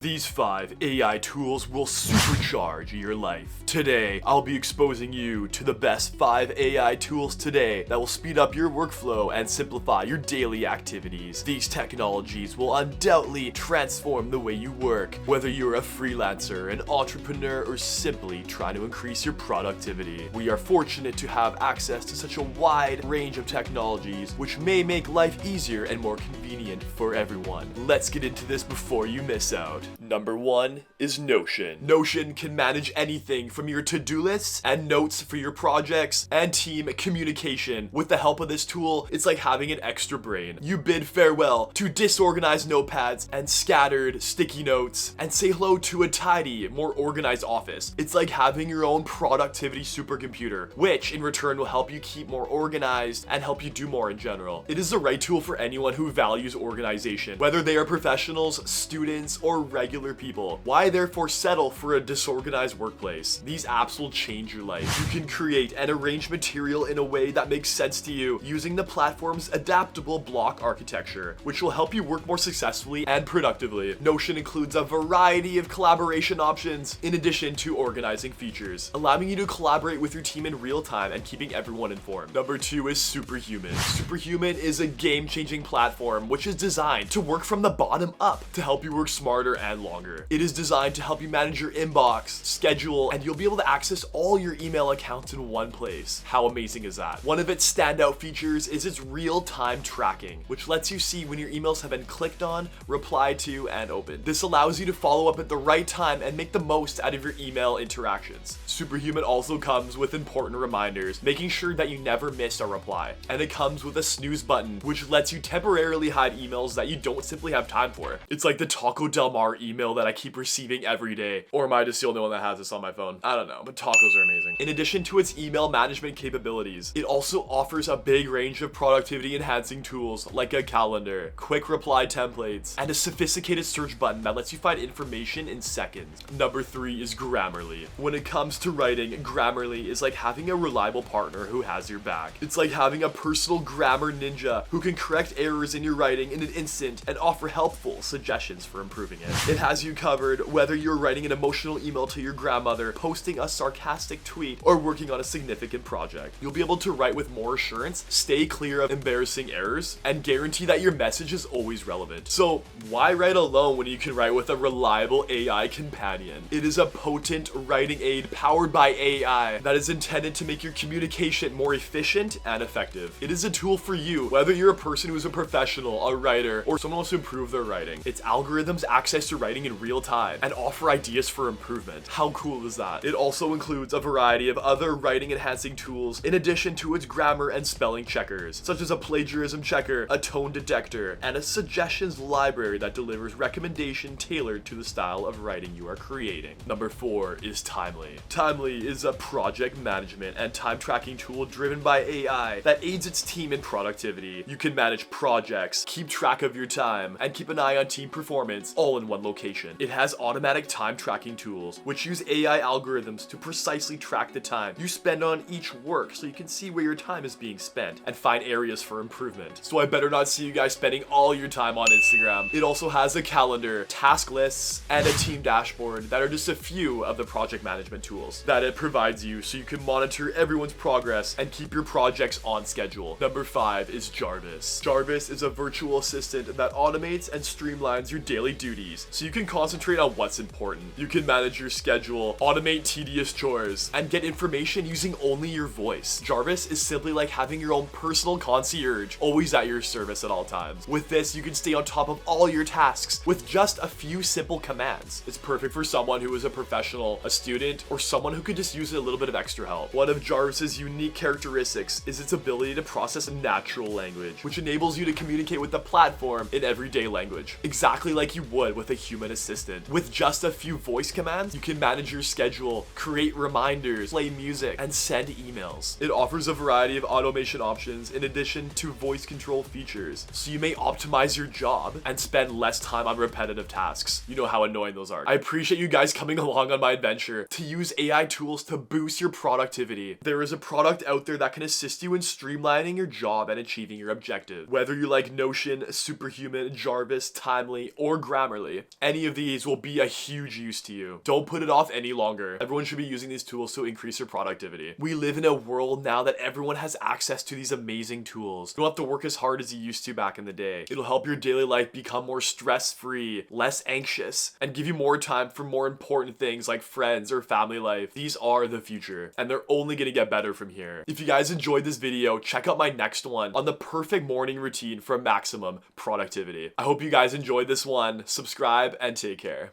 These 5 AI tools will supercharge your life. Today, I'll be exposing you to the best 5 AI tools today that will speed up your workflow and simplify your daily activities. These technologies will undoubtedly transform the way you work, whether you're a freelancer, an entrepreneur, or simply trying to increase your productivity. We are fortunate to have access to such a wide range of technologies, which may make life easier and more convenient for everyone. Let's get into this before you miss out. Number 1 is Notion. Notion can manage anything from your to-do lists and notes for your projects and team communication. With the help of this tool, it's like having an extra brain. You bid farewell to disorganized notepads and scattered sticky notes and say hello to a tidy, more organized office. It's like having your own productivity supercomputer, which in return will help you keep more organized and help you do more in general. It is the right tool for anyone who values organization, whether they are professionals, students, or regular people. Why therefore settle for a disorganized workplace? These apps will change your life. You can create and arrange material in a way that makes sense to you using the platform's adaptable block architecture, which will help you work more successfully and productively. Notion includes a variety of collaboration options in addition to organizing features, allowing you to collaborate with your team in real time and keeping everyone informed. Number 2 is Superhuman. Superhuman is a game-changing platform which is designed to work from the bottom up to help you work smarter and longer. It is designed to help you manage your inbox, schedule, and you'll be able to access all your email accounts in one place. How amazing is that? One of its standout features is its real-time tracking, which lets you see when your emails have been clicked on, replied to, and opened. This allows you to follow up at the right time and make the most out of your email interactions. Superhuman also comes with important reminders, making sure that you never miss a reply. And it comes with a snooze button, which lets you temporarily hide emails that you don't simply have time for. It's like the Taco Del Mar email that I keep receiving every day. Or am I just the only one that has this on my phone? I don't know, but tacos are amazing. In addition to its email management capabilities, it also offers a big range of productivity enhancing tools like a calendar, quick reply templates, and a sophisticated search button that lets you find information in seconds. Number 3 is Grammarly. When it comes to writing, Grammarly is like having a reliable partner who has your back. It's like having a personal grammar ninja who can correct errors in your writing in an instant and offer helpful suggestions for improving it. It has you covered whether you're writing an emotional email to your grandmother, posting a sarcastic tweet, or working on a significant project. You'll be able to write with more assurance, stay clear of embarrassing errors, and guarantee that your message is always relevant. So why write alone when you can write with a reliable AI companion? It is a potent writing aid powered by AI that is intended to make your communication more efficient and effective. It is a tool for you, whether you're a person who's a professional, a writer, or someone wants to improve their writing. Its algorithms access to writing in real time and offer ideas for improvement. How cool is that? It also includes a variety of other writing enhancing tools in addition to its grammar and spelling checkers, such as a plagiarism checker, a tone detector, and a suggestions library that delivers recommendation tailored to the style of writing you are creating. Number 4 is Timely. Timely is a project management and time tracking tool driven by AI that aids its team in productivity. You can manage projects, keep track of your time, and keep an eye on team performance all in one location. It has automatic time tracking tools, which use AI algorithms to precisely track the time you spend on each work so you can see where your time is being spent and find areas for improvement. So I better not see you guys spending all your time on Instagram. It also has a calendar, task lists, and a team dashboard that are just a few of the project management tools that it provides you so you can monitor everyone's progress and keep your projects on schedule. Number 5 is Jarvis. Jarvis is a virtual assistant that automates and streamlines your daily duties so you can concentrate on what's important. You can manage your schedule, automate tedious chores, and get information using only your voice. Jarvis is simply like having your own personal concierge, always at your service at all times. With this, you can stay on top of all your tasks with just a few simple commands. It's perfect for someone who is a professional, a student, or someone who could just use a little bit of extra help. One of Jarvis's unique characteristics is its ability to process natural language, which enables you to communicate with the platform in everyday language, exactly like you would with a human assistant. With just a few voice commands, you can manage your schedule, create reminders, play music, and send emails. It offers a variety of automation options in addition to voice control features, so you may optimize your job and spend less time on repetitive tasks. You know how annoying those are. I appreciate you guys coming along on my adventure to use AI tools to boost your productivity. There is a product out there that can assist you in streamlining your job and achieving your objective. Whether you like Notion, Superhuman, Jarvis, Timely, or Grammarly, Any of these will be a huge use to you. Don't put it off any longer. Everyone should be using these tools to increase their productivity. We live in a world now that everyone has access to these amazing tools. You don't have to work as hard as you used to back in the day. It'll help your daily life become more stress-free, less anxious, and give you more time for more important things like friends or family life. These are the future, and they're only gonna get better from here. If you guys enjoyed this video, check out my next one on the perfect morning routine for maximum productivity. I hope you guys enjoyed this one. Subscribe and take care.